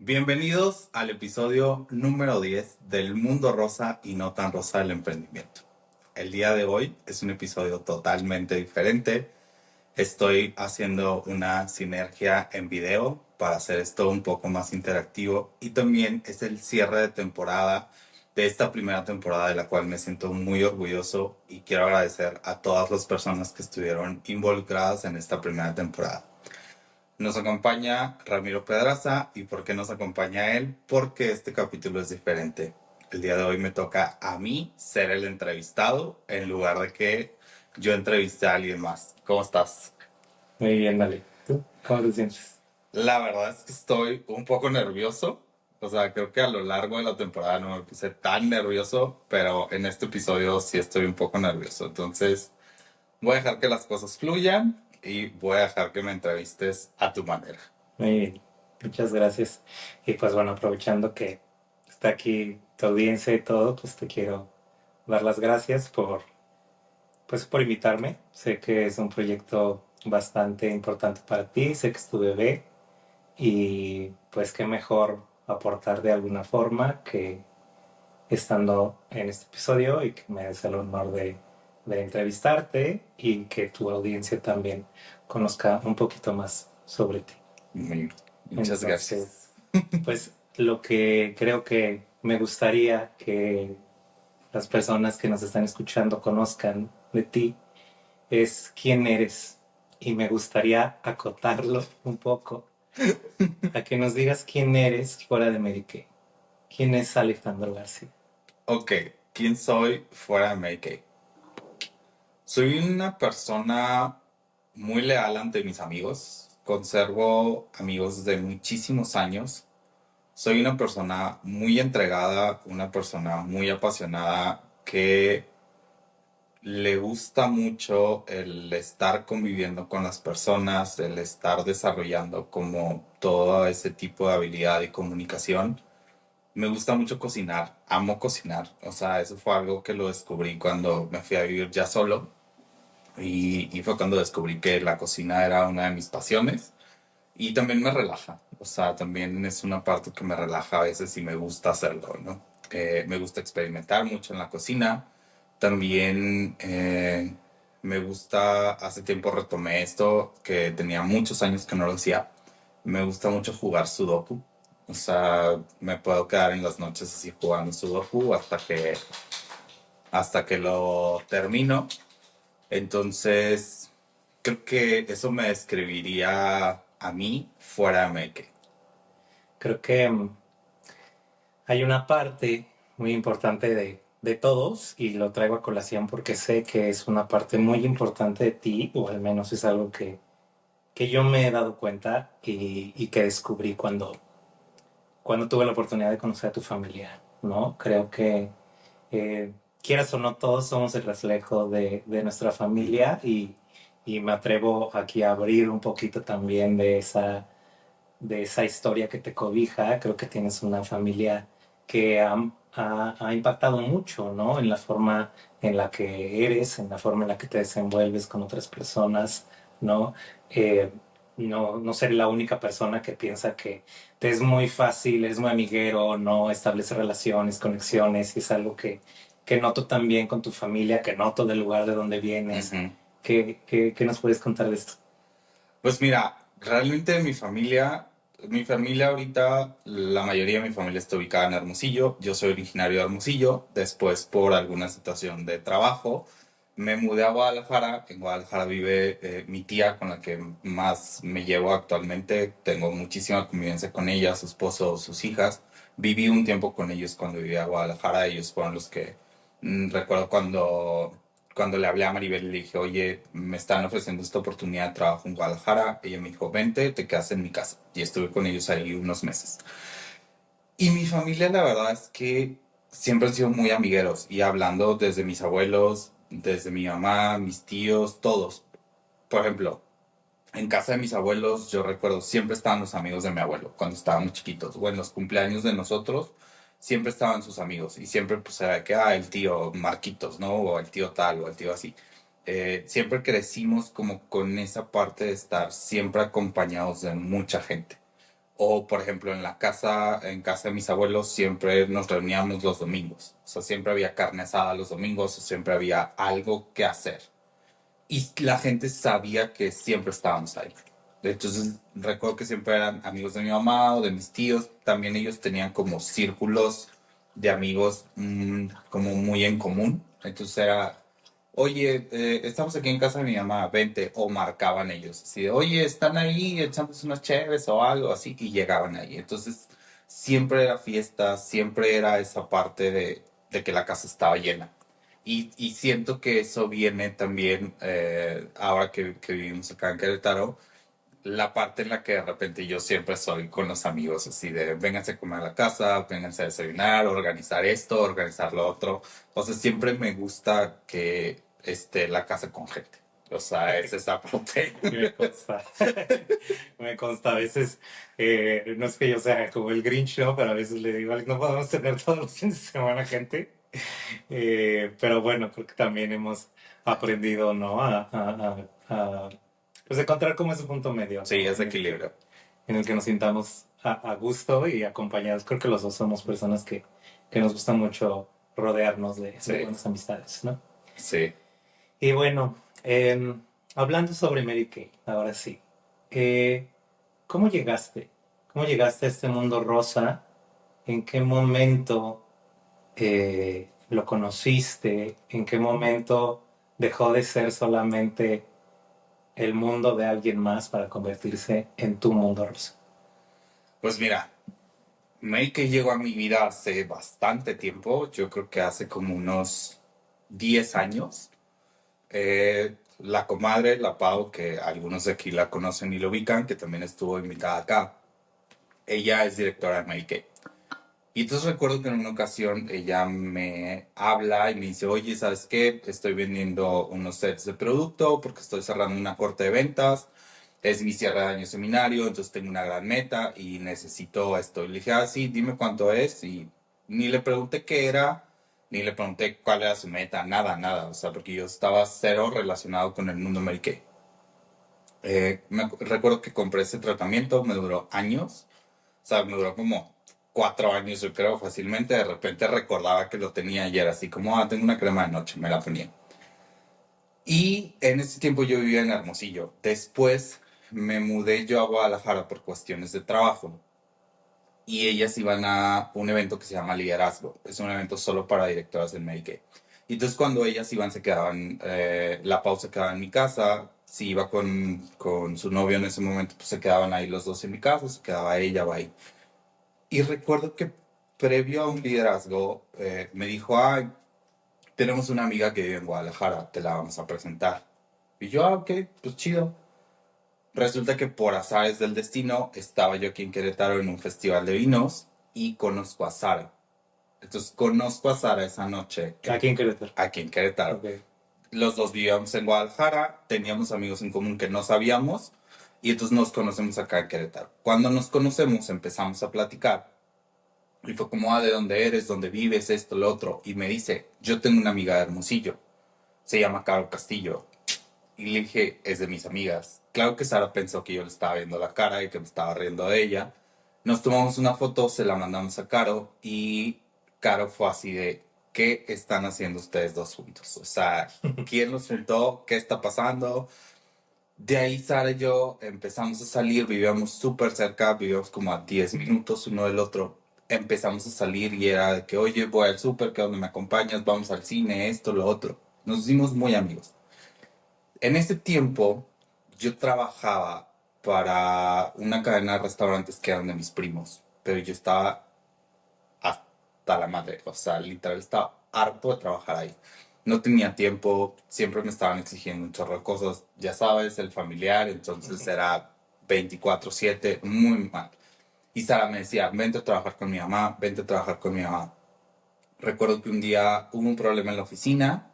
Bienvenidos al episodio número 10 del mundo rosa y no tan rosa del emprendimiento. El día de hoy es un episodio totalmente diferente. Estoy haciendo una sinergia en video para hacer esto un poco más interactivo y también es el cierre de temporada de esta primera temporada de la cual me siento muy orgulloso y quiero agradecer a todas las personas que estuvieron involucradas en esta primera temporada. Nos acompaña Ramiro Pedraza. ¿Y por qué nos acompaña él? Porque este capítulo es diferente. El día de hoy me toca a mí ser el entrevistado en lugar de que yo entreviste a alguien más. ¿Cómo estás? Muy bien, dale. ¿Tú cómo te sientes? La verdad es que estoy un poco nervioso. O sea, creo que a lo largo de la temporada no me puse tan nervioso, pero en este episodio sí estoy un poco nervioso. Entonces, voy a dejar que las cosas fluyan y voy a dejar que me entrevistes a tu manera. Muy bien, muchas gracias. Y pues bueno, aprovechando que está aquí tu audiencia y todo, pues te quiero dar las gracias por invitarme. Sé que es un proyecto bastante importante para ti, sé que es tu bebé y pues qué mejor aportar de alguna forma que estando en este episodio y que me des el honor de entrevistarte y que tu audiencia también conozca un poquito más sobre ti. Muchas Entonces, gracias. pues lo que creo que me gustaría que las personas que nos están escuchando conozcan de ti es quién eres. Y me gustaría acotarlo un poco a que nos digas quién eres fuera de Mary Kay. ¿Quién es Alejandro García? Ok, ¿quién soy fuera de Mary Kay? Soy una persona muy leal ante mis amigos. Conservo amigos de muchísimos años. Soy una persona muy entregada, una persona muy apasionada que le gusta mucho el estar conviviendo con las personas, el estar desarrollando como todo ese tipo de habilidad y comunicación. Me gusta mucho cocinar, amo cocinar. O sea, eso fue algo que lo descubrí cuando me fui a vivir ya solo. Y fue cuando descubrí que la cocina era una de mis pasiones. Y también me relaja. O sea, también es una parte que me relaja a veces y me gusta hacerlo, ¿no? Me gusta experimentar mucho en la cocina. También me gusta, hace tiempo retomé esto, que tenía muchos años que no lo hacía. Me gusta mucho jugar Sudoku. O sea, me puedo quedar en las noches así jugando Sudoku hasta que lo termino. Entonces, creo que eso me describiría a mí fuera de Make. Creo que hay una parte muy importante de todos y lo traigo a colación porque sé que es una parte muy importante de ti, o al menos es algo que yo me he dado cuenta y que descubrí cuando tuve la oportunidad de conocer a tu familia, ¿no? Creo que, eh, quieras o no, todos somos el reflejo de nuestra familia y me atrevo aquí a abrir un poquito también de esa historia que te cobija. Creo que tienes una familia que ha impactado mucho, ¿no? En la forma en la que eres, en la forma en la que te desenvuelves con otras personas, ¿no? Eh, no ser la única persona que piensa que te es muy fácil, es muy amiguero, no establece relaciones, conexiones, y es algo que noto también con tu familia, que noto del lugar de donde vienes. Ujú. ¿Qué nos puedes contar de esto? Pues mira, realmente mi familia ahorita, la mayoría de mi familia está ubicada en Hermosillo. Yo soy originario de Hermosillo. Después, por alguna situación de trabajo, me mudé a Guadalajara. En Guadalajara vive mi tía con la que más me llevo actualmente. Tengo muchísima convivencia con ella, su esposo, sus hijas. Viví un tiempo con ellos cuando vivía en Guadalajara. Ellos fueron los que recuerdo cuando le hablé a Maribel y le dije, oye, me están ofreciendo esta oportunidad de trabajo en Guadalajara. Ella me dijo, vente, te quedas en mi casa. Y estuve con ellos ahí unos meses. Y mi familia, la verdad es que siempre han sido muy amigueros. Y hablando desde mis abuelos, desde mi mamá, mis tíos, todos. Por ejemplo, en casa de mis abuelos, yo recuerdo, siempre estaban los amigos de mi abuelo cuando estábamos chiquitos. O en los cumpleaños de nosotros, siempre estaban sus amigos. Y siempre, pues, era que, el tío Marquitos, ¿no? O el tío tal, o el tío así. Siempre crecimos como con esa parte de estar siempre acompañados de mucha gente. O, por ejemplo, en casa de mis abuelos siempre nos reuníamos los domingos. O sea, siempre había carne asada los domingos, o siempre había algo que hacer. Y la gente sabía que siempre estábamos ahí. Entonces, recuerdo que siempre eran amigos de mi mamá o de mis tíos. También ellos tenían como círculos de amigos como muy en común. Entonces era, oye, estamos aquí en casa de mi mamá, vente, o marcaban ellos. Así de, oye, están ahí echamos unas cheves o algo así, y llegaban ahí. Entonces, siempre era fiesta, siempre era esa parte de que la casa estaba llena. Y siento que eso viene también, ahora que vivimos acá en Querétaro, la parte en la que de repente yo siempre soy con los amigos, así de vénganse a comer a la casa, vénganse a desayunar, organizar esto, organizar lo otro. O sea, siempre me gusta que esté la casa con gente. O sea, es esa parte. Me consta. Me consta. A veces, no es que yo sea como el Grinch, ¿no? Pero a veces le digo, "Alex, no podemos tener todos los fines de semana gente. Pero bueno, creo que también hemos aprendido, ¿no? Pues encontrar como ese punto medio, Sí, ¿no? es equilibrio. En el que nos sintamos a gusto y acompañados. Creo que los dos somos personas que nos gusta mucho rodearnos de Sí, buenas amistades, ¿no? sí. Y bueno, hablando sobre Mary Kay, ahora sí. Eh, ¿Cómo llegaste? ¿Cómo llegaste a este mundo rosa? ¿En qué momento lo conociste? ¿En qué momento dejó de ser solamente el mundo de alguien más para convertirse en tu mundo rosa? Pues mira, Make llegó a mi vida hace bastante tiempo, yo creo que hace como unos 10 años. La comadre, la Pau, que algunos de aquí la conocen y lo ubican, que también estuvo invitada acá, ella es directora de Mary Kay. Y entonces recuerdo que en una ocasión ella me habla y me dice, oye, ¿sabes qué? Estoy vendiendo unos sets de producto porque estoy cerrando una corte de ventas. Es mi cierre de año seminario, entonces tengo una gran meta y necesito esto. Y le dije, ah, sí, dime cuánto es. Y ni le pregunté qué era, ni le pregunté cuál era su meta, nada, nada. O sea, porque yo estaba cero relacionado con el mundo Mary Kay. Recuerdo que compré ese tratamiento, me duró años. O sea, me duró como 4 años, yo creo, fácilmente. De repente recordaba que lo tenía y era así como, ah, tengo una crema de noche, me la ponía. Y en ese tiempo yo vivía en Hermosillo. Después me mudé yo a Guadalajara por cuestiones de trabajo. Y ellas iban a un evento que se llama Liderazgo. Es un evento solo para directoras del Medicaid. Y entonces cuando ellas iban, se quedaban, la pausa quedaba en mi casa. Si iba con su novio en ese momento, pues se quedaban ahí los dos en mi casa, se quedaba ella o ahí. Y recuerdo que previo a un liderazgo, me dijo, ay, tenemos una amiga que vive en Guadalajara, te la vamos a presentar. Y yo, ah, ok, pues chido. Resulta que por azares del destino estaba yo aquí en Querétaro en un festival de vinos y conozco a Sara. Entonces conozco a Sara esa noche Aquí en Querétaro. aquí en Querétaro. Ok. Los dos vivíamos en Guadalajara, teníamos amigos en común que no sabíamos y entonces nos conocemos acá en Querétaro. Cuando nos conocemos empezamos a platicar y fue como, ah, ¿de dónde eres? ¿Dónde vives? Esto, lo otro. Y me dice, yo tengo una amiga de Hermosillo, se llama Caro Castillo. Y le dije, es de mis amigas. Claro que Sara pensó que yo le estaba viendo la cara y que me estaba riendo de ella. Nos tomamos una foto, se la mandamos a Caro y Caro fue así de, ¿qué están haciendo ustedes dos juntos? O sea, ¿quién los juntó? ¿Qué está pasando? De ahí Sara y yo empezamos a salir, vivíamos súper cerca, vivíamos como a 10 minutos uno del otro. Empezamos a salir y era de que, oye, voy al súper, que donde me acompañas, vamos al cine, esto, lo otro. Nos hicimos muy amigos. En ese tiempo yo trabajaba para una cadena de restaurantes que eran de mis primos, pero yo estaba hasta la madre, o sea, literal estaba harto de trabajar ahí. No tenía tiempo, siempre me estaban exigiendo un chorro de cosas, ya sabes, el familiar, entonces era 24/7, muy mal. Y Sara me decía, vente a trabajar con mi mamá, vente a trabajar con mi mamá. Recuerdo que un día hubo un problema en la oficina,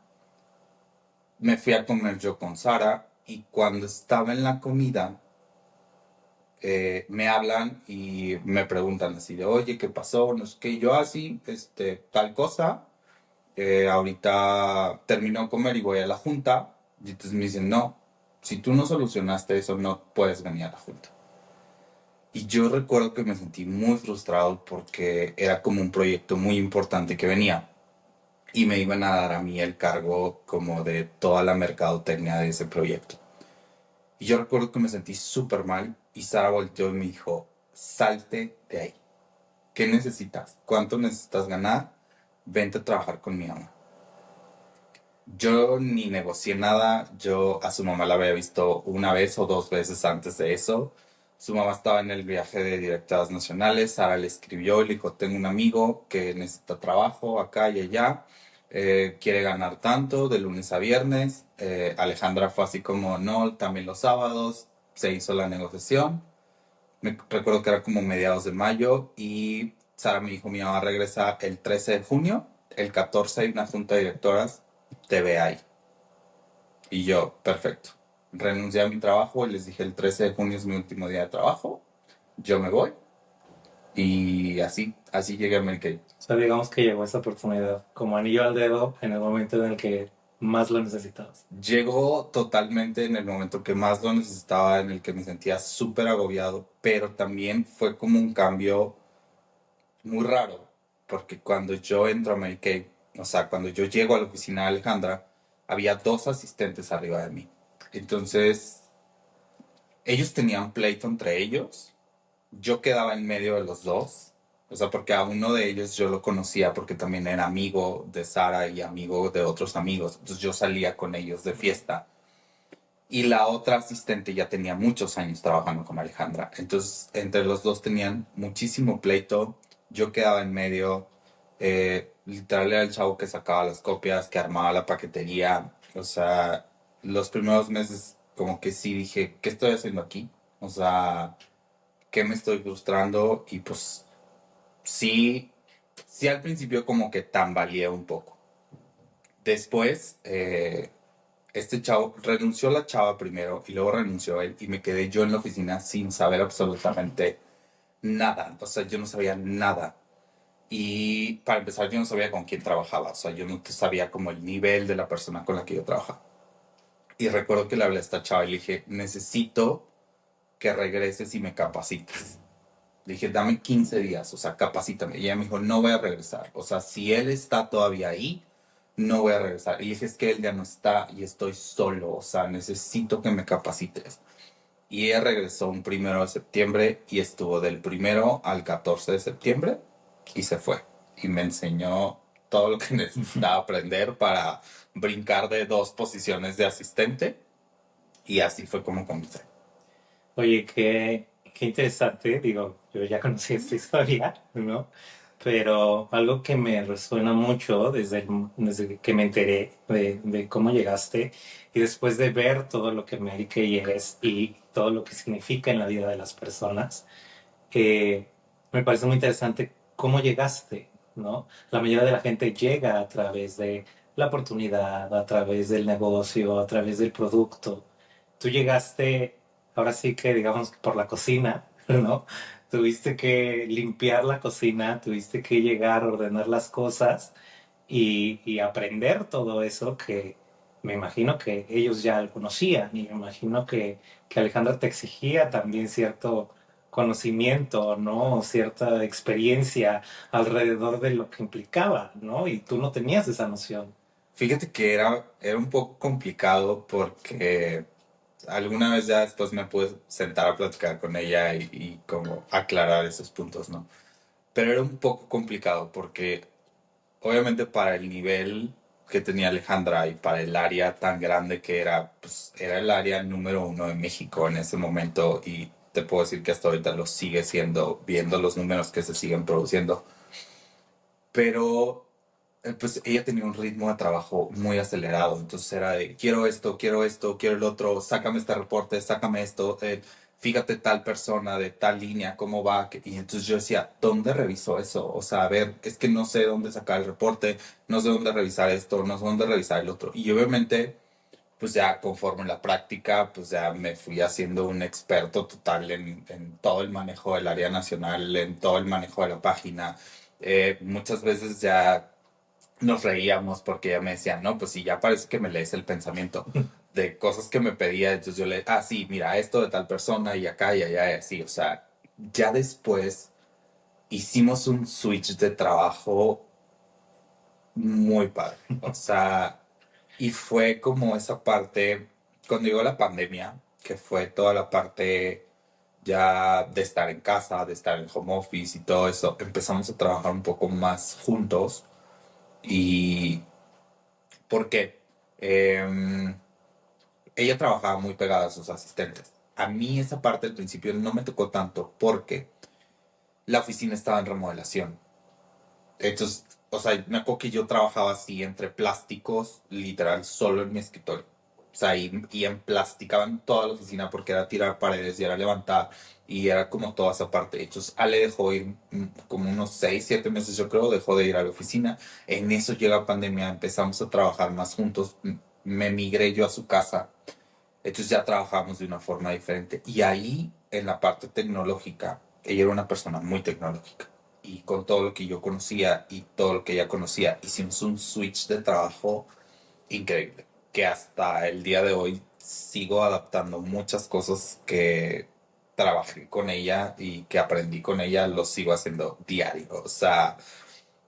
me fui a comer yo con Sara y cuando estaba en la comida me hablan y me preguntan así de, oye, ¿qué pasó? No sé qué, y yo así, tal cosa, ahorita termino de comer y voy a la junta y entonces me dicen, no, si tú no solucionaste eso no puedes venir a la junta. Y yo recuerdo que me sentí muy frustrado porque era como un proyecto muy importante que venía y me iban a dar a mí el cargo como de toda la mercadotecnia de ese proyecto. Y yo recuerdo que me sentí súper mal y Sara volteó y me dijo, salte de ahí. ¿Qué necesitas? ¿Cuánto necesitas ganar? Vente a trabajar con mi mamá. Yo ni negocié nada, yo a su mamá la había visto una vez o dos veces antes de eso. Su mamá estaba en el viaje de directoras nacionales, Sara le escribió y le dijo, tengo un amigo que necesita trabajo acá y allá, quiere ganar tanto de lunes a viernes. Alejandra fue así como, no, también los sábados, se hizo la negociación. Me recuerdo que era como mediados de mayo y Sara me dijo, mi mamá regresa el 13 de junio, el 14 hay una junta de directoras, te ve ahí. Y yo, perfecto. Renuncié a mi trabajo y les dije el 13 de junio es mi último día de trabajo, yo me voy. Y así llegué a Mary Kay. O sea, digamos que llegó esa oportunidad como anillo al dedo en el momento en el que más lo necesitabas. Llegó totalmente en el momento que más lo necesitaba, en el que me sentía súper agobiado, pero también fue como un cambio muy raro, porque cuando yo entro a Mary Kay, o sea, cuando yo llego a la oficina de Alejandra, había dos asistentes arriba de mí. Entonces, ellos tenían pleito entre ellos, yo quedaba en medio de los dos, o sea, porque a uno de ellos yo lo conocía porque también era amigo de Sara y amigo de otros amigos, entonces yo salía con ellos de fiesta. Y la otra asistente ya tenía muchos años trabajando con Alejandra. Entonces, entre los dos tenían muchísimo pleito. Yo quedaba en medio. Literal era el chavo que sacaba las copias, que armaba la paquetería. O sea, los primeros meses como que sí dije, ¿qué estoy haciendo aquí? O sea, ¿qué me estoy frustrando? Y pues sí, sí al principio como que tambaleé un poco. Después, este chavo renunció la chava primero y luego renunció él y me quedé yo en la oficina sin saber absolutamente nada. O sea, yo no sabía nada. Y para empezar, yo no sabía con quién trabajaba. O sea, yo no sabía como el nivel de la persona con la que yo trabajaba. Y recuerdo que le hablé a esta chava y le dije, necesito que regreses y me capacites. Le dije, dame 15 días, o sea, capacítame. Y ella me dijo, no voy a regresar. O sea, si él está todavía ahí, no voy a regresar. Y le dije, es que él ya no está y estoy solo. O sea, necesito que me capacites. Y ella regresó un 1 de septiembre y estuvo del 1 al 14 de septiembre y se fue. Y me enseñó todo lo que necesitaba aprender para brincar de dos posiciones de asistente. Y así fue como comencé. Oye, qué interesante, digo, yo ya conocí esta historia, ¿no? Pero algo que me resuena mucho desde que me enteré de cómo llegaste y después de ver todo lo que Mary Kay es y todo lo que significa en la vida de las personas, me parece muy interesante cómo llegaste, ¿no? La mayoría de la gente llega a través de la oportunidad, a través del negocio, a través del producto. Tú llegaste, ahora sí que digamos que por la cocina, ¿no? Tuviste que limpiar la cocina, tuviste que llegar a ordenar las cosas y aprender todo eso que me imagino que ellos ya lo conocían y me imagino que Alejandra te exigía también cierto conocimiento, ¿no? Cierta experiencia alrededor de lo que implicaba, ¿no? Y tú no tenías esa noción. Fíjate que era un poco complicado porque alguna vez ya después me pude sentar a platicar con ella y como aclarar esos puntos, ¿no? Pero era un poco complicado porque obviamente para el nivel que tenía Alejandra y para el área tan grande que era, pues era el área número 1 de México en ese momento y te puedo decir que hasta ahorita lo sigue siendo, viendo los números que se siguen produciendo. Pero pues ella tenía un ritmo de trabajo muy acelerado, entonces era de quiero esto, quiero el otro, sácame este reporte, sácame esto, fíjate tal persona de tal línea, cómo va, y entonces yo decía, ¿dónde reviso eso? O sea, a ver, es que no sé dónde sacar el reporte, no sé dónde revisar esto, no sé dónde revisar el otro, y obviamente, pues ya conforme la práctica, pues ya me fui haciendo un experto total en todo el manejo del área nacional, en todo el manejo de la página. Muchas veces ya nos reíamos porque ella me decía, no, pues sí, ya parece que me lees el pensamiento de cosas que me pedía, entonces yo le, sí, mira, esto de tal persona y acá y allá y así, o sea, ya después hicimos un switch de trabajo muy padre. O sea, y fue como esa parte, cuando llegó la pandemia, que fue toda la parte ya de estar en casa, de estar en home office y todo eso, empezamos a trabajar un poco más juntos. ¿Y por qué? Ella trabajaba muy pegada a sus asistentes. A mí esa parte al principio no me tocó tanto porque la oficina estaba en remodelación. Entonces, o sea, me acuerdo que yo trabajaba así entre plásticos, literal, solo en mi escritorio. O sea, y emplasticaban toda la oficina porque era tirar paredes y era levantar y era como toda esa parte. Entonces, Ale dejó ir como unos 6 7 meses, yo creo, dejó de ir a la oficina. En eso llega pandemia, empezamos a trabajar más juntos. Me migré yo a su casa. Entonces ya trabajamos de una forma diferente. Y ahí, en la parte tecnológica, ella era una persona muy tecnológica. Y con todo lo que yo conocía y todo lo que ella conocía, hicimos un switch de trabajo increíble. Que hasta el día de hoy sigo adaptando muchas cosas que trabajé con ella y que aprendí con ella, lo sigo haciendo diario. O sea,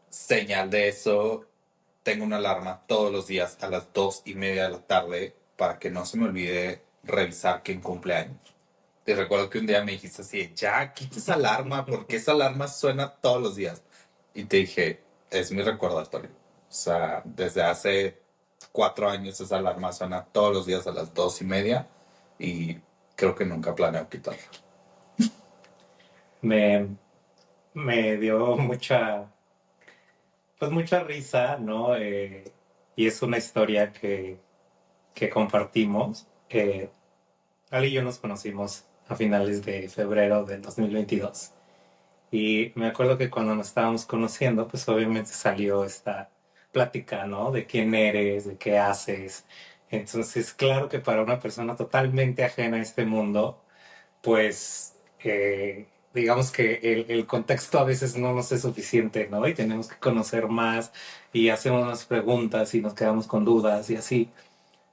señal de eso, tengo una alarma todos los días a las 2:30 de la tarde para que no se me olvide revisar quién cumpleaños. Te recuerdo que un día me dijiste así, ya, quita esa alarma, porque esa alarma suena todos los días. Y te dije, es mi recordatorio. O sea, desde hace 4 años esa alarma suena todos los días a las 2:30 y creo que nunca planeo quitarla. Me, me dio pues mucha risa, ¿no? Y es una historia que compartimos. Ali y yo nos conocimos a finales de febrero del 2022. Y me acuerdo que cuando nos estábamos conociendo, pues obviamente salió esta plática, ¿no? De quién eres, de qué haces. Entonces, claro que para una persona totalmente ajena a este mundo, pues digamos que el contexto a veces no nos es suficiente, ¿no? Y tenemos que conocer más y hacemos unas preguntas y nos quedamos con dudas y así.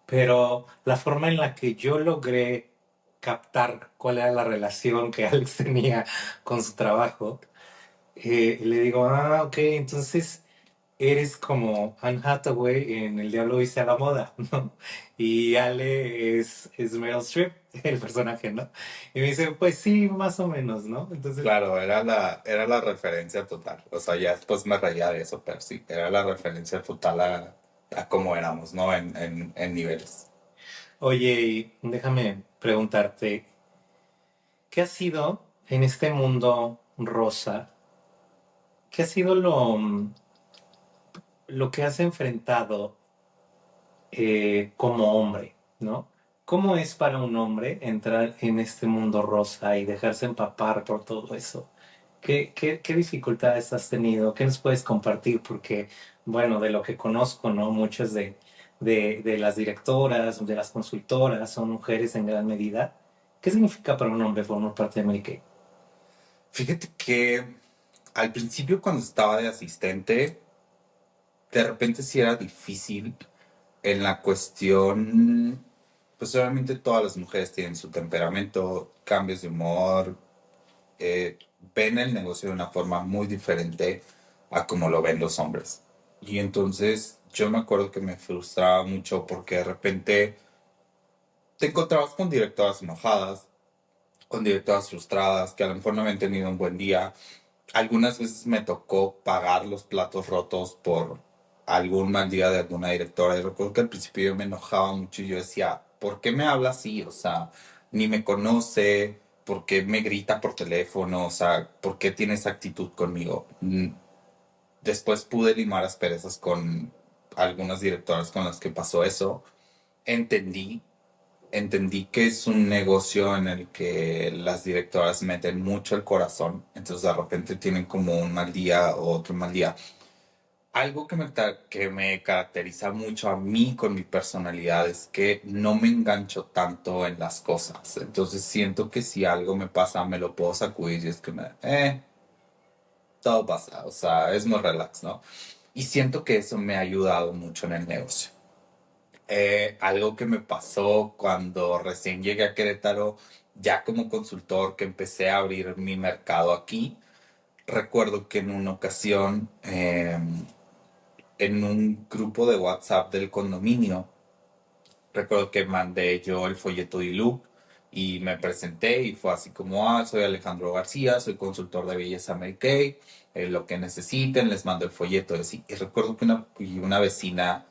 Pero la forma en la que yo logré captar cuál era la relación que Alex tenía con su trabajo, le digo, ah, ok, entonces eres como Anne Hathaway en El Diablo Viste a la Moda, ¿no? Y Ale es Meryl Streep, el personaje, ¿no? Y me dice, pues sí, más o menos, ¿no? Entonces, Claro, era la referencia total. O sea, ya después me reía de eso, pero sí, era la referencia total a cómo éramos, ¿no? En niveles. oye, y déjame preguntarte, ¿qué ha sido en este mundo rosa? ¿Qué ha sido lo que has enfrentado como hombre, ¿no? ¿Cómo es para un hombre entrar en este mundo rosa y dejarse empapar por todo eso? ¿Qué dificultades has tenido? ¿Qué nos puedes compartir? Porque, bueno, de lo que conozco, ¿no? Muchas de las directoras, de las consultoras son mujeres en gran medida. ¿Qué significa para un hombre formar parte de Mary Kay? Fíjate que al principio cuando estaba de asistente, de repente sí era difícil en la cuestión, pues obviamente todas las mujeres tienen su temperamento, cambios de humor, eh, ven el negocio de una forma muy diferente a como lo ven los hombres. Y entonces yo me acuerdo que me frustraba mucho porque de repente te encontrabas con directoras enojadas, con directoras frustradas, que a lo mejor no habían tenido un buen día. Algunas veces me tocó pagar los platos rotos por algún mal día de alguna directora. Y recuerdo que al principio yo me enojaba mucho y yo decía, ¿por qué me habla así? O sea, ni me conoce, ¿por qué me grita por teléfono? O sea, ¿por qué tiene esa actitud conmigo? Después pude limar asperezas con algunas directoras con las que pasó eso. Entendí entendí que es un negocio en el que las directoras meten mucho el corazón, entonces de repente tienen como un mal día o otro mal día. Algo que me caracteriza mucho a mí con mi personalidad es que no me engancho tanto en las cosas. Entonces siento que si algo me pasa, me lo puedo sacudir y es que todo pasa. O sea, es muy relax, ¿no? Y siento que eso me ha ayudado mucho en el negocio. Algo que me pasó cuando recién llegué a Querétaro ya como consultor que empecé a abrir mi mercado aquí, recuerdo que en una ocasión, en un grupo de WhatsApp del condominio, recuerdo que mandé yo el folleto de look y me presenté y fue así como, soy Alejandro García, soy consultor de belleza Mary Kay, lo que necesiten, les mando el folleto. Y, así. Y recuerdo que una vecina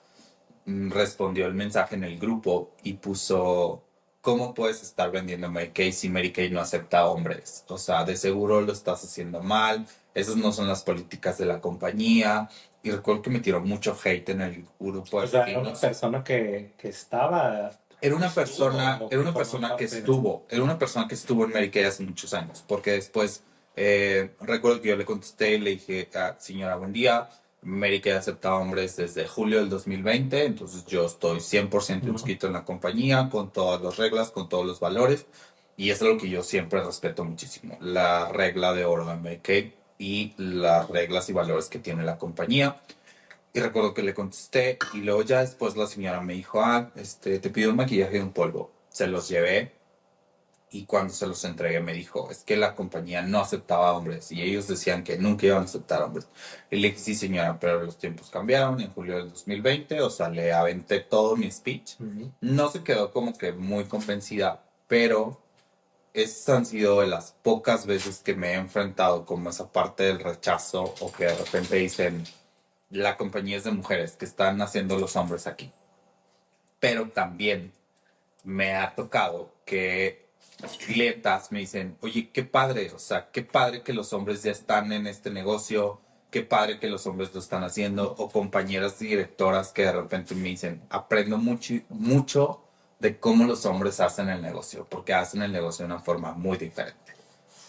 respondió el mensaje en el grupo y puso, ¿cómo puedes estar vendiendo Mary Kay si Mary Kay no acepta hombres? O sea, de seguro lo estás haciendo mal, esas no son las políticas de la compañía. Y recuerdo que me tiró mucho hate en el grupo O de sea, era una vecinos. persona que estaba, Era que una estuvo persona, o era que una formó persona que parte de... estuvo, era una persona que estuvo en Mary Kay hace muchos años, porque después recuerdo que yo le contesté y le dije, señora, buen día, Mary Kay acepta hombres desde julio del 2020, entonces yo estoy 100% Ujú. inscrito en la compañía, con todas las reglas, con todos los valores, y es algo que yo siempre respeto muchísimo, la regla de oro de Mary Kay y las reglas y valores que tiene la compañía. Y recuerdo que le contesté y luego ya después la señora me dijo, te pido un maquillaje y un polvo. Se los llevé y cuando se los entregué me dijo, es que la compañía no aceptaba hombres y ellos decían que nunca iban a aceptar hombres. Y le dije, sí señora, pero los tiempos cambiaron en julio del 2020, o sea, le aventé todo mi speech. Ujú. No se quedó como que muy convencida, pero esas han sido de las pocas veces que me he enfrentado como esa parte del rechazo o que de repente dicen, la compañía es de mujeres que están haciendo los hombres aquí. Pero también me ha tocado que clientas me dicen, oye, qué padre, o sea, qué padre que los hombres ya están en este negocio, qué padre que los hombres lo están haciendo, o compañeras directoras que de repente me dicen, aprendo mucho, mucho de cómo los hombres hacen el negocio, porque hacen el negocio de una forma muy diferente.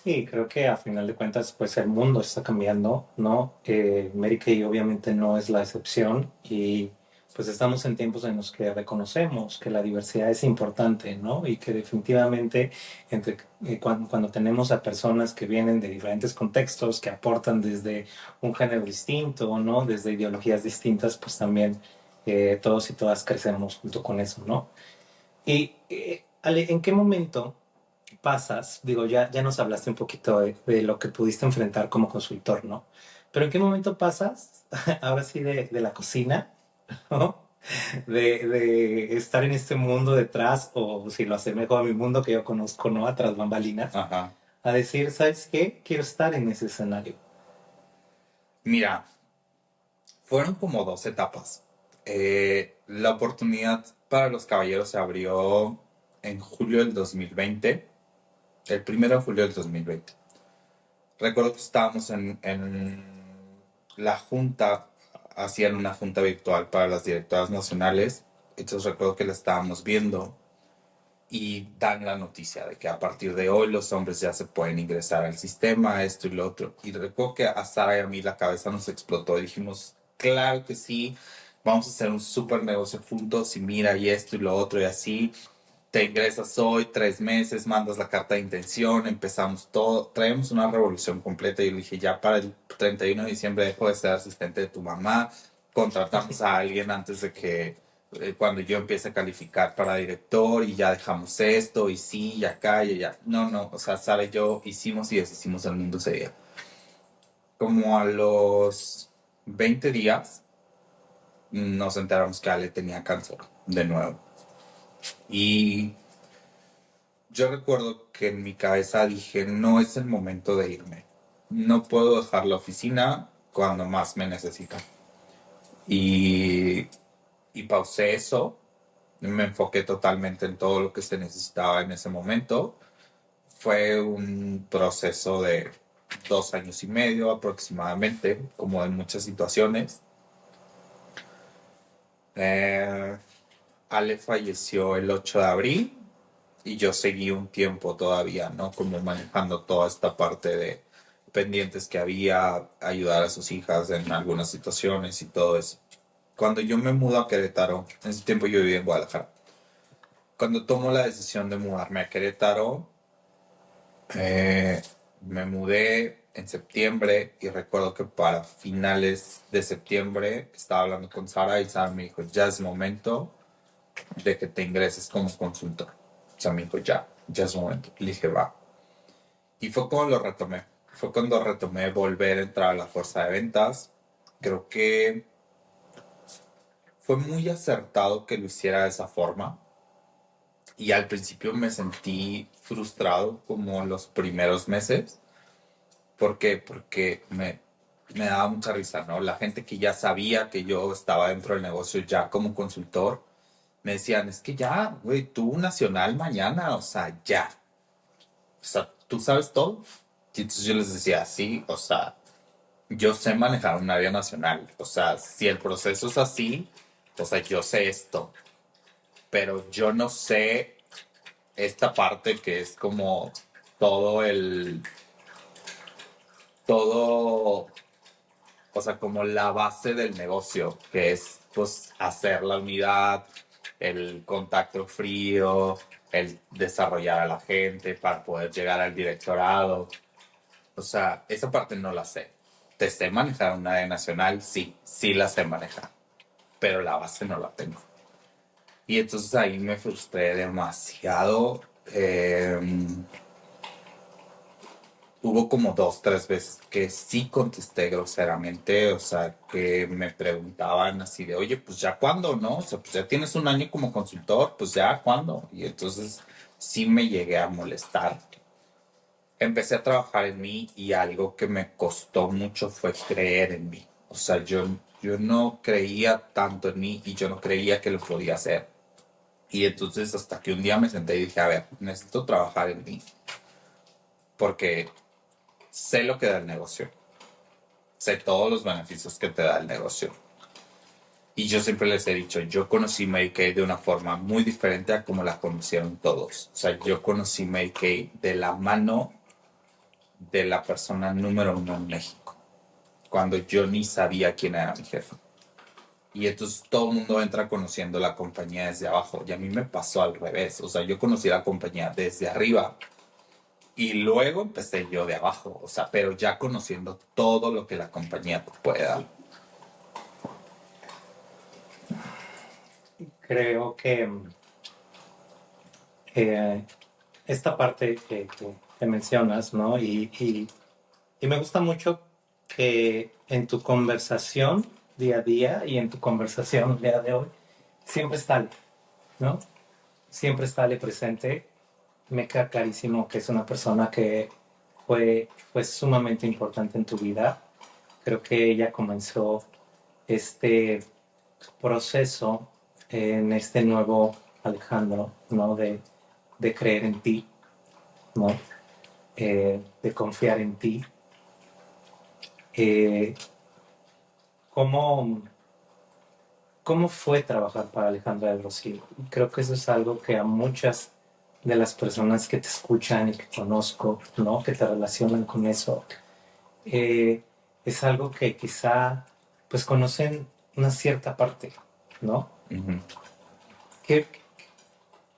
Sí, creo que a final de cuentas, pues el mundo está cambiando, ¿no? Mary Kay obviamente no es la excepción y pues estamos en tiempos en los que reconocemos que la diversidad es importante, ¿no? Y que definitivamente cuando tenemos a personas que vienen de diferentes contextos, que aportan desde un género distinto, ¿no? Desde ideologías distintas, pues también todos y todas crecemos junto con eso, ¿no? Y Ale, ¿en qué momento pasas? Digo, ya nos hablaste un poquito de lo que pudiste enfrentar como consultor, ¿no? Pero ¿en qué momento pasas, ahora sí, de la cocina, ¿no? De estar en este mundo detrás, o si lo asemejo a mi mundo que yo conozco, ¿no? Atrás bambalinas, Ajá. a decir, ¿sabes qué? Quiero estar en ese escenario. Mira, fueron como dos etapas. La oportunidad para los caballeros se abrió en julio del 2020, el 1 de julio del 2020. Recuerdo que estábamos en la junta, hacían una junta virtual para las directoras nacionales, entonces recuerdo que la estábamos viendo y dan la noticia de que a partir de hoy los hombres ya se pueden ingresar al sistema, esto y lo otro. Y recuerdo que a Sara y a mí la cabeza nos explotó y dijimos, claro que sí, vamos a hacer un súper negocio juntos y mira y esto y lo otro y así. Te ingresas hoy, 3 meses, mandas la carta de intención, empezamos todo, traemos una revolución completa. Y yo le dije, ya para el 31 de diciembre dejo de ser asistente de tu mamá, contratamos a alguien antes de que, cuando yo empiece a calificar para director y ya dejamos esto y sí, y acá y allá. No, no, o sea, Sara y yo hicimos y deshicimos el mundo ese día. Como a los 20 días nos enteramos que Ale tenía cáncer de nuevo. Y yo recuerdo que en mi cabeza dije, no es el momento de irme. No puedo dejar la oficina cuando más me necesitan. Y, y pausé eso, me enfoqué totalmente en todo lo que se necesitaba en ese momento. Fue un proceso de 2 años y medio aproximadamente, como en muchas situaciones. Eh, Ale falleció el 8 de abril y yo seguí un tiempo todavía, ¿no? Como manejando toda esta parte de pendientes que había, ayudar a sus hijas en algunas situaciones y todo eso. Cuando yo me mudo a Querétaro, en ese tiempo yo vivía en Guadalajara. Cuando tomo la decisión de mudarme a Querétaro, eh, me mudé en septiembre y recuerdo que para finales de septiembre estaba hablando con Sara y Sara me dijo, ya es momento de que te ingreses como consultor. O sea, me dijo, ya. ya es momento. Le dije, va. Y fue cuando lo retomé. Fue cuando retomé volver a entrar a la fuerza de ventas. Creo que fue muy acertado que lo hiciera de esa forma. Y al principio me sentí frustrado como los primeros meses. ¿Por qué? Porque me daba mucha risa, ¿no? La gente que ya sabía que yo estaba dentro del negocio ya como consultor, me decían, es que ya, güey, tú nacional mañana, o sea, ya. O sea, ¿tú sabes todo? Y entonces yo les decía, sí, o sea, yo sé manejar un área nacional. O sea, si el proceso es así, o sea, yo sé esto, pero yo no sé esta parte que es como todo todo, o sea, como la base del negocio, que es pues hacer la unidad, el contacto frío, el desarrollar a la gente para poder llegar al directorado. O sea, esa parte no la sé. ¿Te sé manejar una área nacional? Sí, sí la sé manejar, pero la base no la tengo. Y entonces ahí me frustré demasiado. Hubo como dos, tres veces que sí contesté groseramente, o sea, que me preguntaban así de, oye, pues ya cuándo, ¿no? O sea, pues ya tienes un año como consultor, pues ya cuándo. Y entonces sí me llegué a molestar. Empecé a trabajar en mí y algo que me costó mucho fue creer en mí. O sea, yo no creía tanto en mí y yo no creía que lo podía hacer. Y entonces hasta que un día me senté y dije, a ver, necesito trabajar en mí porque sé lo que da el negocio, sé todos los beneficios que te da el negocio. Y yo siempre les he dicho, yo conocí Mary Kay de una forma muy diferente a como la conocieron todos. O sea, yo conocí Mary Kay de la mano de la persona número uno en México, cuando yo ni sabía quién era mi jefe. Y entonces todo el mundo entra conociendo la compañía desde abajo. Y a mí me pasó al revés. O sea, yo conocí la compañía desde arriba y luego empecé yo de abajo. O sea, pero ya conociendo todo lo que la compañía te puede dar. Creo que eh, esta parte que mencionas, ¿no? Y me gusta mucho que en tu conversación día a día y en tu conversación día de hoy, siempre está Ale, ¿no? Siempre está Ale presente. Me queda clarísimo que es una persona que fue sumamente importante en tu vida. Creo que ella comenzó este proceso en este nuevo Alejandro, ¿no? De creer en ti, ¿no? De confiar en ti. Eh, ¿cómo, ¿Cómo fue trabajar para Alejandra del Rocío? Creo que eso es algo que a muchas de las personas que te escuchan y que conozco, ¿no? Que te relacionan con eso, eh, es algo que quizá pues conocen una cierta parte, ¿no? Ujú. ¿Qué,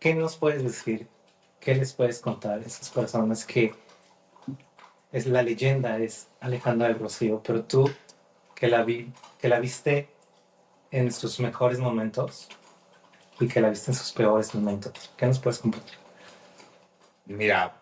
¿Qué nos puedes decir? ¿Qué les puedes contar a esas personas que es la leyenda, es Alejandra del Rocío, pero tú que la viste en sus mejores momentos y que la viste en sus peores momentos? ¿Qué nos puedes compartir? Mira,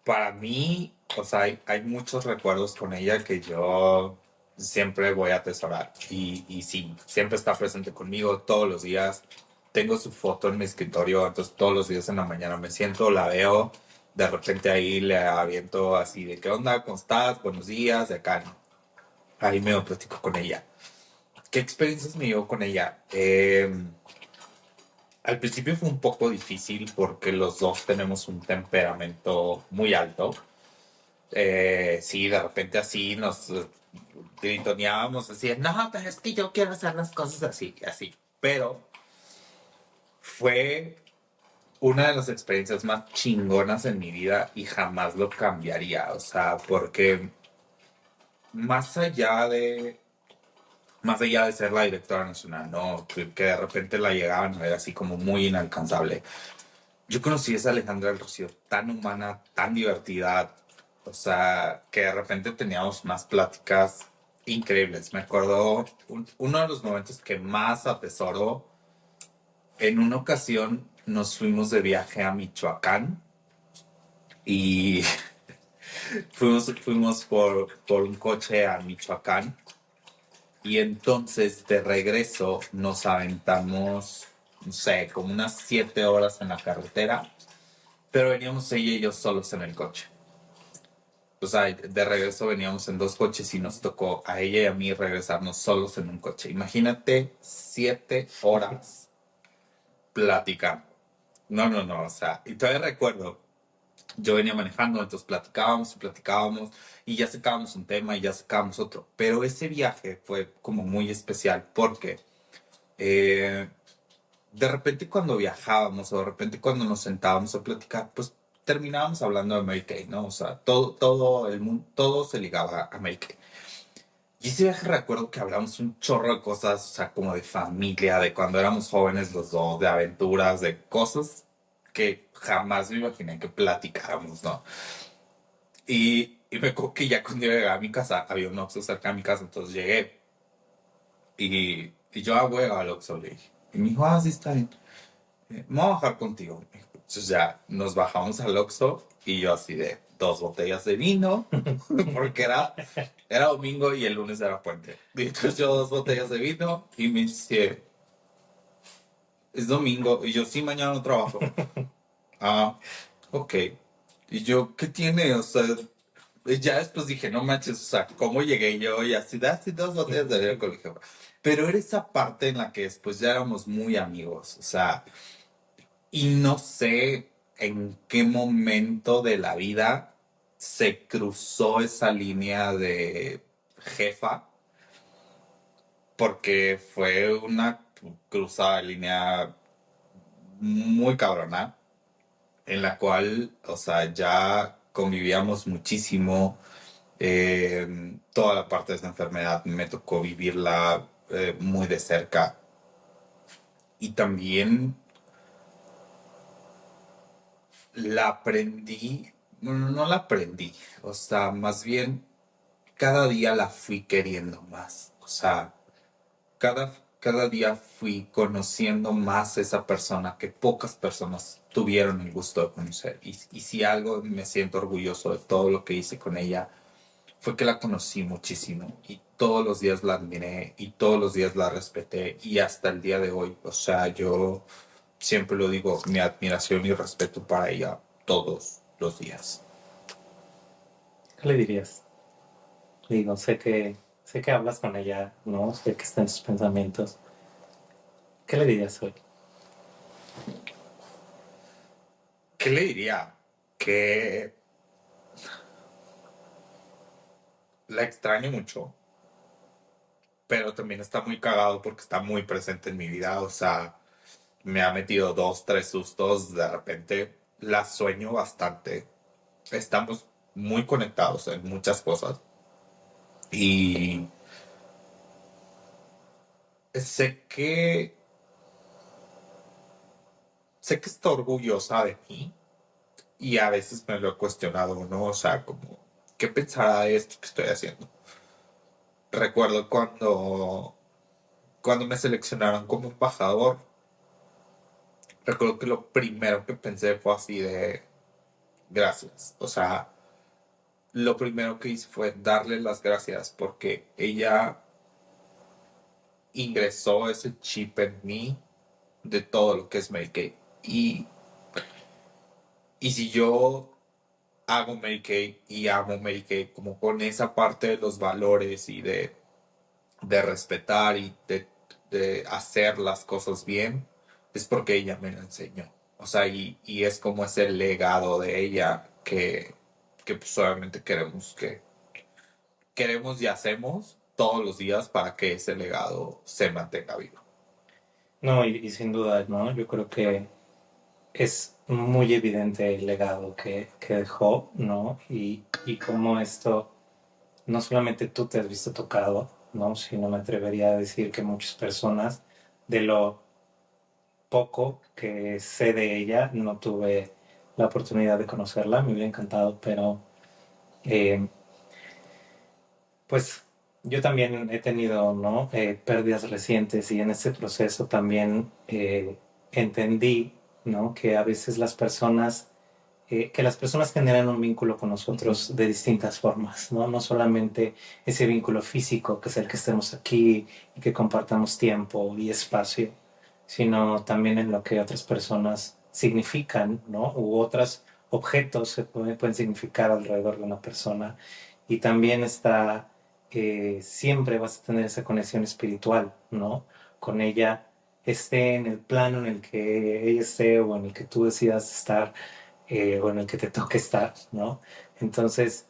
para mí, o sea, hay muchos recuerdos con ella que yo siempre voy a atesorar. Y sí, siempre está presente conmigo todos los días. Tengo su foto en mi escritorio, entonces todos los días en la mañana me siento, la veo, de repente ahí le aviento así de qué onda, ¿cómo estás? Buenos días, de acá, ¿no? Ahí me platico con ella. ¿Qué experiencias me llevo con ella? Al principio fue un poco difícil porque los dos tenemos un temperamento muy alto. Sí, de repente así nos gritoneábamos así, no, pero es que yo quiero hacer las cosas así, así. Pero fue una de las experiencias más chingonas en mi vida y jamás lo cambiaría. O sea, porque más allá de, más allá de ser la directora nacional, ¿no? Que de repente la llegaban a ver así como muy inalcanzable. Yo conocí a esa Alejandra del Rocío tan humana, tan divertida, o sea, que de repente teníamos unas pláticas increíbles. Me acuerdo uno de los momentos que más atesoro, en una ocasión nos fuimos de viaje a Michoacán y fuimos por un coche a Michoacán y entonces de regreso nos aventamos, no sé, como unas 7 horas en la carretera, pero veníamos ella y yo solos en el coche. O sea, de regreso veníamos en dos coches y nos tocó a ella y a mí regresarnos solos en un coche. Imagínate 7 horas platicando. No, no, no, o sea, y todavía recuerdo, yo venía manejando, entonces platicábamos y platicábamos y ya sacábamos un tema y ya sacábamos otro. Pero ese viaje fue como muy especial porque eh, de repente cuando viajábamos o de repente cuando nos sentábamos a platicar, pues terminábamos hablando de Mary Kay, ¿no? O sea, todo el mundo, todo se ligaba a Mary Kay. Y ese viaje recuerdo que hablamos un chorro de cosas, o sea, como de familia, de cuando éramos jóvenes los dos, de aventuras, de cosas que jamás me imaginé que platicáramos, ¿no? Y me acuerdo que ya cuando llegué a mi casa, había un Oxxo cerca de mi casa, entonces llegué y yo, voy al Oxxo, le dije. Y me dijo, sí, está bien. Me voy a bajar contigo. Entonces ya nos bajamos al Oxxo y yo así de 2 botellas de vino, porque era domingo y el lunes era puente. Y entonces yo 2 botellas de vino y me dice, es domingo. Y yo, sí, mañana no trabajo. Ah, ok. Y yo, ¿qué tiene? O sea, ya después dije, no manches, o sea, ¿cómo llegué yo? Y así, así 2 botellas de vino al colegio. Pero era esa parte en la que después ya éramos muy amigos. O sea, y no sé en qué momento de la vida se cruzó esa línea de jefa, porque fue una cruzada de línea muy cabrona, en la cual, o sea, ya convivíamos muchísimo. Toda la parte de esta enfermedad me tocó vivirla muy de cerca. Y también la aprendí, bueno, no la aprendí, o sea, más bien cada día la fui queriendo más, o sea, cada día fui conociendo más a esa persona que pocas personas tuvieron el gusto de conocer. Y si algo me siento orgulloso de todo lo que hice con ella, fue que la conocí muchísimo y todos los días la admiré y todos los días la respeté y hasta el día de hoy, o sea, yo siempre lo digo, mi admiración y respeto para ella todos los días. ¿Qué le dirías? Digo, sé que hablas con ella, ¿no? Sé que está en tus pensamientos. ¿Qué le dirías hoy? ¿Qué le diría? Que la extraño mucho, pero también está muy cagado porque está muy presente en mi vida, o sea, me ha metido 2, 3 sustos, de repente la sueño bastante. Estamos muy conectados en muchas cosas y sé que sé que está orgullosa de mí y a veces me lo he cuestionado, ¿no? O sea, como, ¿qué pensará de esto que estoy haciendo? Recuerdo cuando me seleccionaron como embajador, recuerdo que lo primero que pensé fue así de gracias. O sea, lo primero que hice fue darle las gracias porque ella ingresó ese chip en mí de todo lo que es Mary Kay. Y si yo hago Mary Kay y amo Mary Kay como con esa parte de los valores y de respetar y de hacer las cosas bien, es porque ella me lo enseñó. O sea, y es como ese legado de ella que pues obviamente queremos y hacemos todos los días para que ese legado se mantenga vivo. No, y sin duda, ¿no? Yo creo que es muy evidente el legado que dejó, ¿no? Y cómo esto, no solamente tú te has visto tocado, ¿no? Sino me atrevería a decir que muchas personas, de lo poco que sé de ella, no tuve la oportunidad de conocerla, me hubiera encantado, pero eh, pues yo también he tenido, ¿no? Pérdidas recientes y en ese proceso también entendí ¿no? Que a veces que las personas generan un vínculo con Ujú. nosotros de distintas formas, ¿no? No solamente ese vínculo físico, que es el que estemos aquí y que compartamos tiempo y espacio, sino también en lo que otras personas significan, ¿no? U otros objetos pueden significar alrededor de una persona. Y también está, siempre vas a tener esa conexión espiritual, ¿no? Con ella, esté en el plano en el que ella esté o en el que tú decidas estar, o en el que te toque estar, ¿no? Entonces,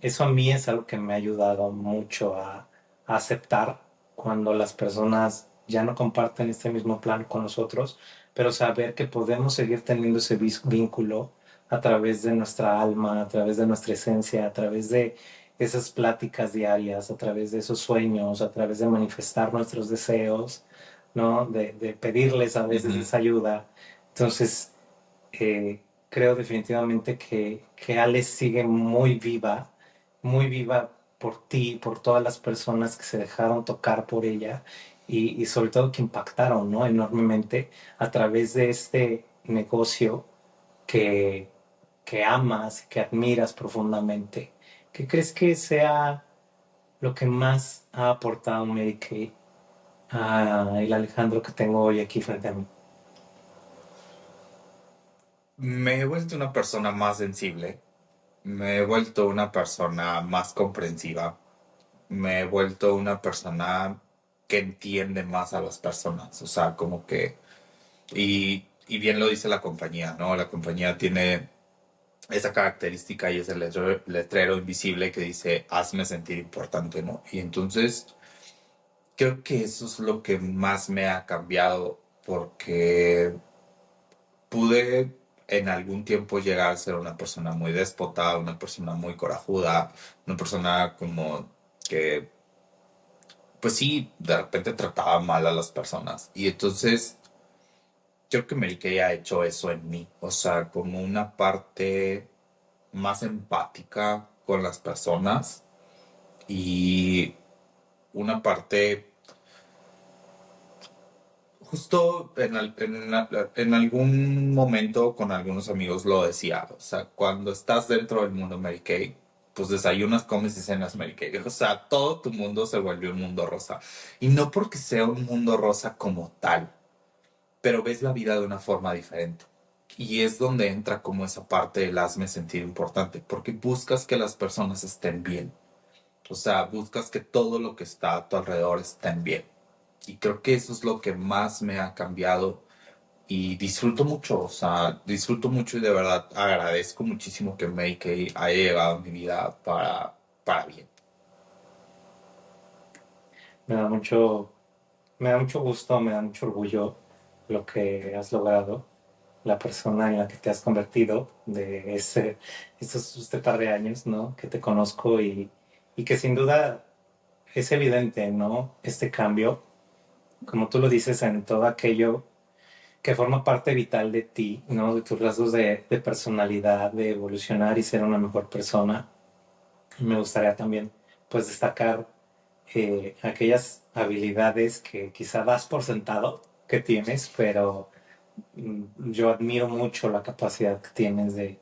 eso a mí es algo que me ha ayudado mucho a aceptar cuando las personas ya no comparten este mismo plan con nosotros, pero saber que podemos seguir teniendo ese vínculo a través de nuestra alma, a través de nuestra esencia, a través de esas pláticas diarias, a través de esos sueños, a través de manifestar nuestros deseos, ¿no? De pedirles a veces Ujú. esa ayuda. Entonces, creo definitivamente que Alex sigue muy viva por ti, por todas las personas que se dejaron tocar por ella y sobre todo que impactaron, ¿no? Enormemente a través de este negocio que, que amas, que admiras profundamente. ¿Qué crees que sea lo que más ha aportado Mary Kay a el Alejandro que tengo hoy aquí frente a mí? Me he vuelto una persona más sensible, me he vuelto una persona más comprensiva, me he vuelto una persona que entiende más a las personas, o sea, como que, y bien lo dice la compañía, ¿no? La compañía tiene esa característica y ese letrero invisible que dice, hazme sentir importante, ¿no? Y entonces creo que eso es lo que más me ha cambiado porque pude en algún tiempo llegar a ser una persona muy déspota, una persona muy corajuda, una persona como que, pues sí, de repente trataba mal a las personas. Y entonces creo que Mary Kay ha hecho eso en mí, o sea, como una parte más empática con las personas y una parte justo en algún momento con algunos amigos lo decía, o sea, cuando estás dentro del mundo Mary Kay, pues desayunas, comes y cenas Mary Kay, o sea, todo tu mundo se vuelve un mundo rosa. Y no porque sea un mundo rosa como tal, pero ves la vida de una forma diferente. Y es donde entra como esa parte del hazme sentir importante, porque buscas que las personas estén bien. O sea, buscas que todo lo que está a tu alrededor esté bien. Y creo que eso es lo que más me ha cambiado y disfruto mucho, o sea, disfruto mucho y de verdad agradezco muchísimo que Mary Kay haya llegado a mi vida para bien. Me da mucho, Me da mucho gusto, me da mucho orgullo lo que has logrado, la persona en la que te has convertido de este par de años, ¿no? Que te conozco y que sin duda es evidente, ¿no? Este cambio, como tú lo dices, en todo aquello que forma parte vital de ti, ¿no? De tus rasgos de personalidad, de evolucionar y ser una mejor persona. Me gustaría también, pues, destacar aquellas habilidades que quizá das por sentado que tienes, pero yo admiro mucho la capacidad que tienes de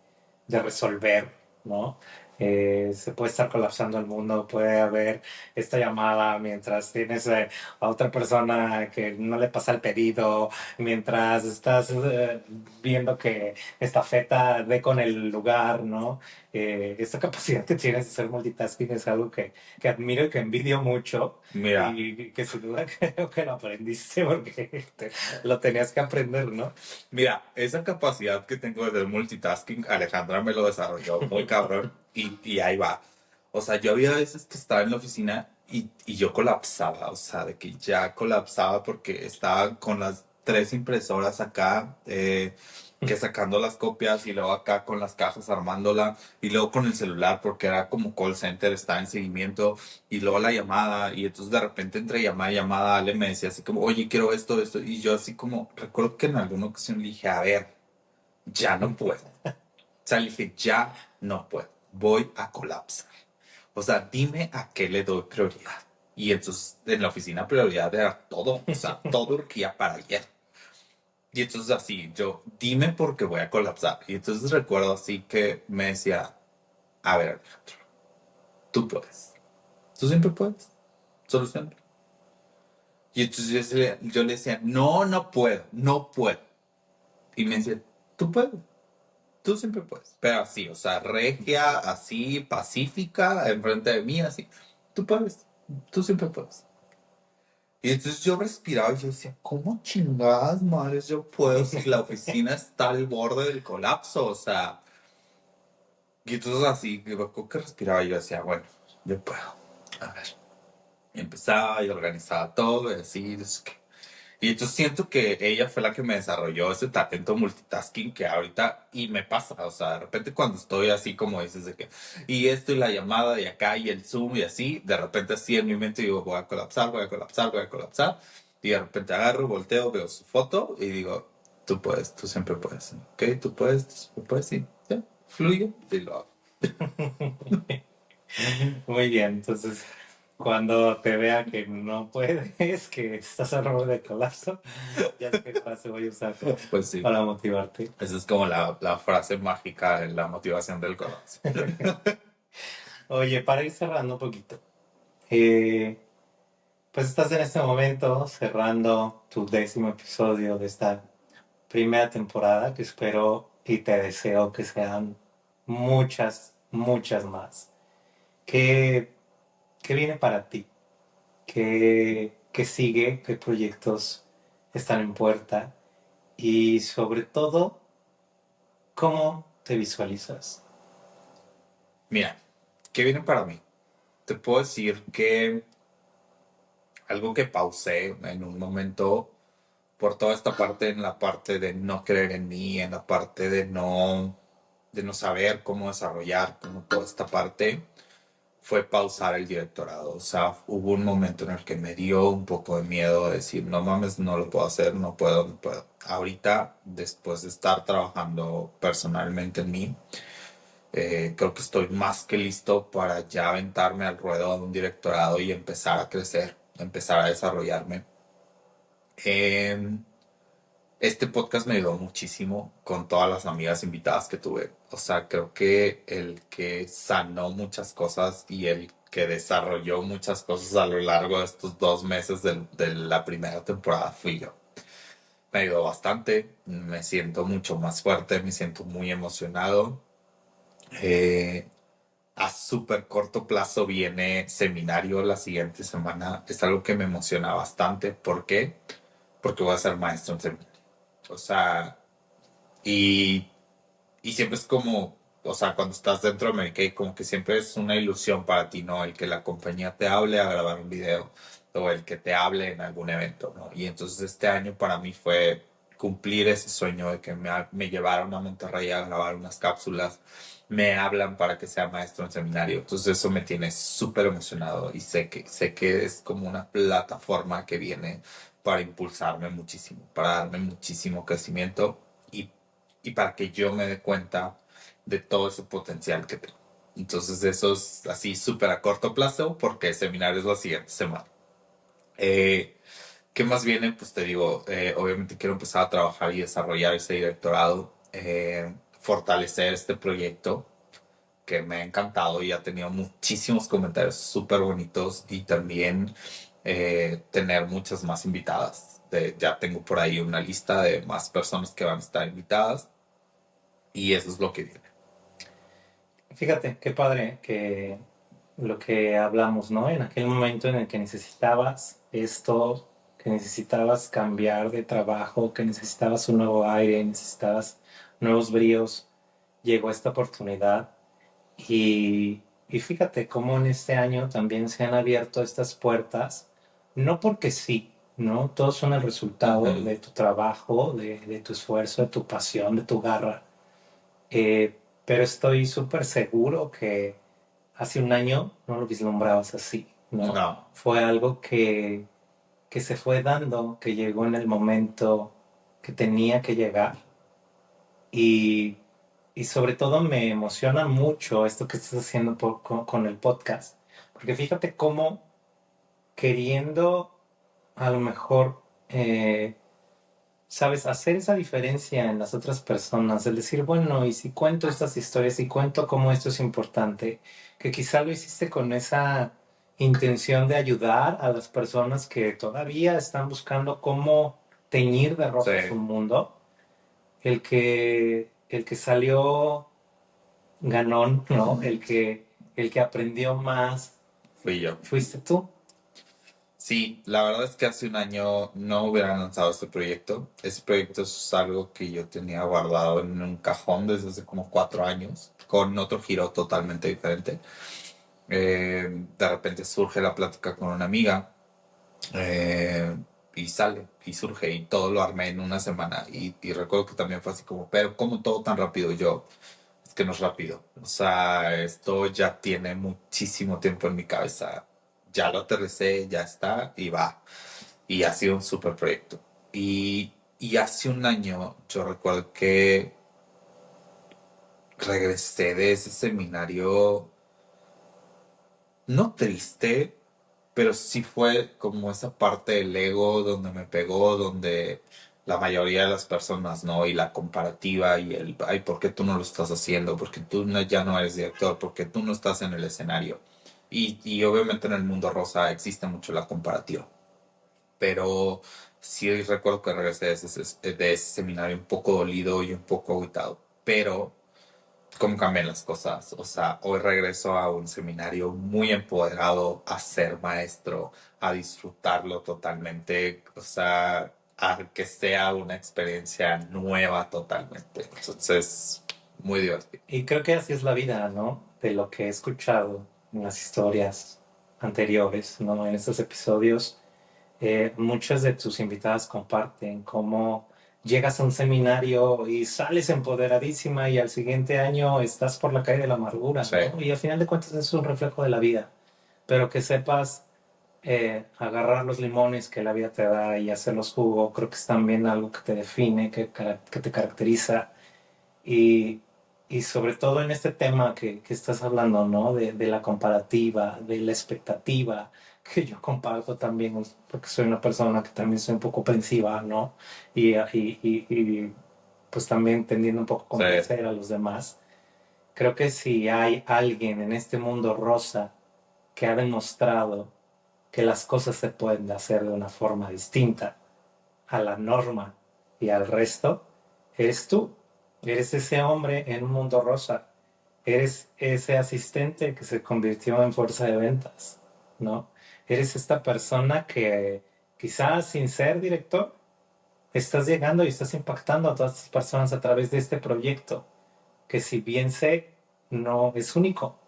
resolver, ¿no? Se puede estar colapsando el mundo, puede haber esta llamada mientras tienes a otra persona que no le pasa el pedido, mientras estás viendo que esta feta dé con el lugar, ¿no? Esta capacidad que tienes de ser multitasking es algo que admiro y que envidio mucho Mira, y que sin duda creo que lo aprendiste porque lo tenías que aprender, ¿no? mira, esa capacidad que tengo de multitasking, Alejandra me lo desarrolló muy cabrón y ahí va. O sea, yo había veces que estaba en la oficina y yo colapsaba, o sea, de que ya colapsaba porque estaba con las tres impresoras acá, que sacando las copias y luego acá con las cajas armándola y luego con el celular porque era como call center, estaba en seguimiento y luego la llamada y entonces de repente entre llamada y llamada Ale me decía así como, oye, quiero esto y yo así como, recuerdo que en alguna ocasión le dije, a ver, ya no puedo. O sea, le dije, ya no puedo, voy a colapsar. O sea, dime a qué le doy prioridad. Y entonces en la oficina prioridad era todo, o sea, todo urgía para ayer. Y entonces así, yo, dime porque voy a colapsar. Y entonces recuerdo así que me decía, a ver, Alejandro, tú puedes. Tú siempre puedes. Solucionar. Y entonces yo le decía, no, no puedo, no puedo. Y me decía, tú puedes, tú siempre puedes. Pero así, o sea, regia, así, pacífica, enfrente de mí, así. Tú puedes, tú siempre puedes. Y entonces yo respiraba y yo decía, ¿cómo chingadas madres yo puedo si la oficina está al borde del colapso? O sea, y entonces así, que me acuerdo que respiraba y yo decía, bueno, yo puedo. A ver. Y empezaba y organizaba todo y así. Y entonces siento que ella fue la que me desarrolló ese talento multitasking que ahorita y me pasa, o sea, de repente cuando estoy así como dices de que, y esto y la llamada y acá y el Zoom y así, de repente así en mi mente digo, voy a colapsar, voy a colapsar, voy a colapsar, y de repente agarro, volteo, veo su foto y digo, tú puedes, tú siempre puedes, ¿ok? Tú siempre puedes, sí, ya, fluye y lo hago. Muy bien, entonces cuando te vea que no puedes, que estás al borde de colapso, ya sé qué frase voy a usar Pues sí, para motivarte. esa es como la frase mágica en la motivación del colapso. Oye, para ir cerrando un poquito, eh, pues estás en este momento cerrando tu 10º episodio de esta primera temporada que espero y te deseo que sean muchas, muchas más. ¿Qué, qué viene para ti? ¿Qué sigue? ¿Qué proyectos están en puerta? Y sobre todo, ¿cómo te visualizas? Mira, ¿qué viene para mí? Te puedo decir que algo que pausé en un momento por toda esta parte, en la parte de no creer en mí, en la parte de no saber cómo desarrollar, como toda esta parte, fue pausar el directorado. O sea, hubo un momento en el que me dio un poco de miedo de decir, no mames, no lo puedo hacer, no puedo, no puedo. Ahorita, después de estar trabajando personalmente en mí, creo que estoy más que listo para ya aventarme al ruedo de un directorado y empezar a crecer, empezar a desarrollarme. Eh, este podcast me ayudó muchísimo con todas las amigas invitadas que tuve. O sea, creo que el que sanó muchas cosas y el que desarrolló muchas cosas a lo largo de estos 2 meses de la primera temporada fui yo. Me ayudó bastante, me siento mucho más fuerte, me siento muy emocionado. Eh, a súper corto plazo viene seminario la siguiente semana. Es algo que me emociona bastante. ¿Por qué? Porque voy a ser maestro en seminario. O sea, y, y siempre es como, o sea, cuando estás dentro de Medicaid, como que siempre es una ilusión para ti, ¿no? El que la compañía te hable a grabar un video o el que te hable en algún evento, ¿no? Y entonces este año para mí fue cumplir ese sueño de que me llevaron a Monterrey a grabar unas cápsulas, me hablan para que sea maestro en seminario. Entonces eso me tiene súper emocionado y sé que es como una plataforma que viene para impulsarme muchísimo, para darme muchísimo crecimiento y, y para que yo me dé cuenta de todo ese potencial que tengo. Entonces eso es así súper a corto plazo porque el seminario es la siguiente semana. Eh, ¿Qué más viene? Pues te digo, obviamente quiero empezar a trabajar y desarrollar ese directorado, fortalecer este proyecto que me ha encantado y ha tenido muchísimos comentarios súper bonitos y también tener muchas más invitadas. Ya tengo por ahí una lista de más personas que van a estar invitadas y eso es lo que viene. Fíjate, qué padre que lo que hablamos, ¿no? En aquel momento en el que necesitabas esto, que necesitabas cambiar de trabajo, que necesitabas un nuevo aire, necesitabas nuevos bríos, llegó esta oportunidad y fíjate cómo en este año también se han abierto estas puertas, no porque sí, ¿no? Todos son el resultado Ujú. de tu trabajo, de tu esfuerzo, de tu pasión, de tu garra. Pero estoy súper seguro que hace un año no lo vislumbrabas así, ¿no? No, Fue algo que se fue dando, que llegó en el momento que tenía que llegar y, y sobre todo me emociona mucho esto que estás haciendo con el podcast, porque fíjate cómo queriendo a lo mejor sabes, hacer esa diferencia en las otras personas, el decir, bueno, y si cuento estas historias y cuento cómo esto es importante, que quizá lo hiciste con esa intención de ayudar a las personas que todavía están buscando cómo teñir de Sí, rosa su mundo, el que salió ganón, ¿no? El que aprendió más, fui yo. fuiste tú. Sí, la verdad es que hace un año no hubiera lanzado este proyecto. Este proyecto es algo que yo tenía guardado en un cajón desde hace como 4 años, con otro giro totalmente diferente. De repente surge la plática con una amiga eh, y sale y surge y todo lo armé en una semana. Y recuerdo que también fue así como, pero ¿cómo todo tan rápido? Y yo, es que no es rápido. O sea, esto ya tiene muchísimo tiempo en mi cabeza. Ya lo aterricé, ya está y va. Y ha sido un super proyecto. Y hace un año yo recuerdo que regresé de ese seminario, no triste, pero sí fue como esa parte del ego donde me pegó, donde la mayoría de las personas, ¿no? Y la comparativa y el, ay, ¿por qué tú no lo estás haciendo? ¿Porque tú ya no eres director? ¿Porque tú no estás en el escenario? Y obviamente en el mundo rosa existe mucho la comparativa. Pero sí recuerdo que regresé de ese seminario un poco dolido y un poco agüitado. Pero cómo cambian las cosas. O sea, hoy regreso a un seminario muy empoderado a ser maestro, a disfrutarlo totalmente, o sea, a que sea una experiencia nueva totalmente. Entonces, muy divertido. Y creo que así es la vida, ¿no? De lo que he escuchado en las historias anteriores, ¿no? En estos episodios, muchas de tus invitadas comparten cómo llegas a un seminario y sales empoderadísima y al siguiente año estás por la calle de la amargura, Sí, ¿no? Y al final de cuentas es un reflejo de la vida, pero que sepas agarrar los limones que la vida te da y hacerlos jugo, creo que es también algo que te define, que te caracteriza y, y sobre todo en este tema que estás hablando, ¿no? De la comparativa, de la expectativa, que yo comparto también, porque soy una persona que también soy un poco aprensiva, ¿no? Y pues también tendiendo un poco a sí, complacer a los demás. Creo que si hay alguien en este mundo rosa que ha demostrado que las cosas se pueden hacer de una forma distinta a la norma y al resto, eres tú. Eres ese hombre en un mundo rosa. Eres ese asistente que se convirtió en fuerza de ventas, ¿no? Eres esta persona que quizás sin ser director, estás llegando y estás impactando a todas estas personas a través de este proyecto, que si bien sé, no es único,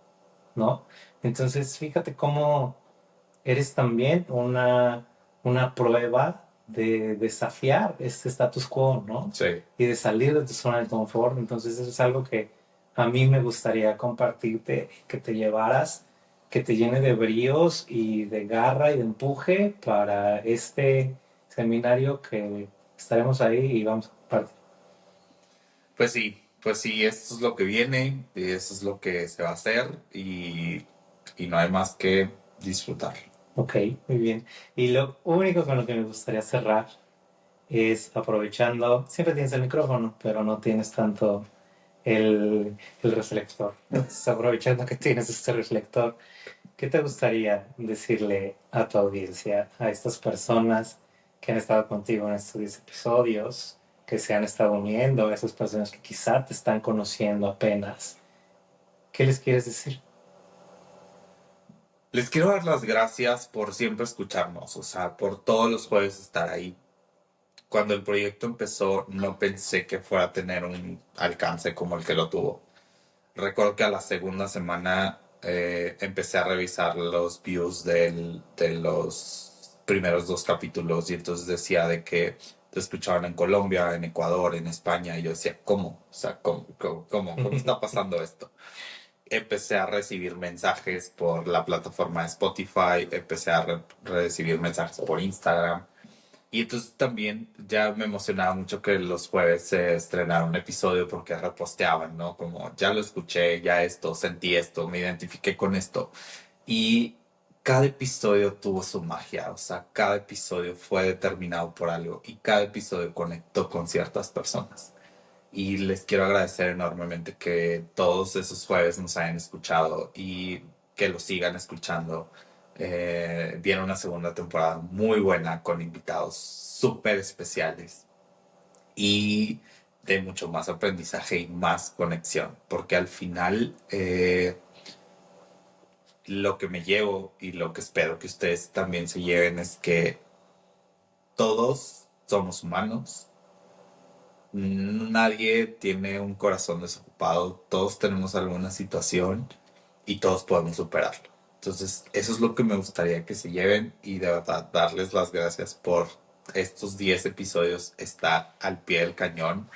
¿no? Entonces, fíjate cómo eres también una prueba de desafiar este status quo, ¿no? sí. Y de salir de tu zona de confort. Entonces eso es algo que a mí me gustaría compartirte, que te llevaras, que te llene de bríos y de garra y de empuje para este seminario que estaremos ahí y vamos a compartir. Pues sí, esto es lo que viene, y eso es lo que se va a hacer y no hay más que disfrutar. Ok, muy bien. Y lo único con lo que me gustaría cerrar es aprovechando, siempre tienes el micrófono, pero no tienes tanto el reflector. Entonces, aprovechando que tienes este reflector, ¿qué te gustaría decirle a tu audiencia, a estas personas que han estado contigo en estos 10 episodios, que se han estado uniendo, a esas personas que quizá te están conociendo apenas? ¿Qué les quieres decir? Les quiero dar las gracias por siempre escucharnos, o sea, por todos los jueves estar ahí. Cuando el proyecto empezó, no pensé que fuera a tener un alcance como el que lo tuvo. Recuerdo que a la segunda semana empecé a revisar los views de los primeros 2 capítulos y entonces decía de que te escuchaban en Colombia, en Ecuador, en España y yo decía, ¿cómo? O sea, ¿cómo está pasando esto? Empecé a recibir mensajes por la plataforma de Spotify, empecé a recibir mensajes por Instagram. Y entonces también ya me emocionaba mucho que los jueves se estrenara un episodio porque reposteaban, ¿no? Como ya lo escuché, ya esto, sentí esto, me identifiqué con esto. Y cada episodio tuvo su magia, o sea, cada episodio fue determinado por algo y cada episodio conectó con ciertas personas. Y les quiero agradecer enormemente que todos esos jueves nos hayan escuchado y que lo sigan escuchando. Viene una segunda temporada muy buena con invitados súper especiales y de mucho más aprendizaje y más conexión, porque al final lo que me llevo y lo que espero que ustedes también se lleven es que todos somos humanos. Nadie tiene un corazón desocupado, todos tenemos alguna situación y todos podemos superarlo. Entonces, eso es lo que me gustaría que se lleven y de verdad darles las gracias por estos 10 episodios, estar al pie del cañón,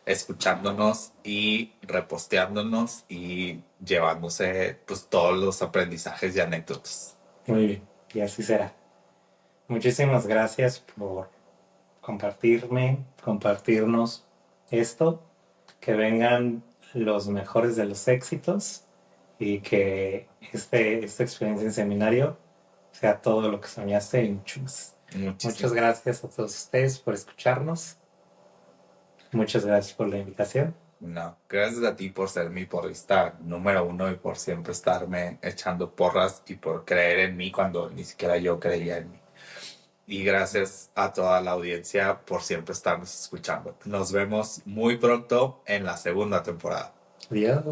escuchándonos y reposteándonos y llevándose pues todos los aprendizajes y anécdotas. Muy bien, y así será. Muchísimas gracias por compartirnos esto, que vengan los mejores de los éxitos y que esta experiencia en seminario sea todo lo que soñaste y mucho más. Muchas Muchísimas. gracias a todos ustedes por escucharnos. Muchas gracias por la invitación. No, gracias a ti por ser mi porrista número uno y por siempre estarme echando porras y por creer en mí cuando ni siquiera yo creía en mí. Y gracias a toda la audiencia por siempre estarnos escuchando. Nos vemos muy pronto en la segunda temporada. Adiós.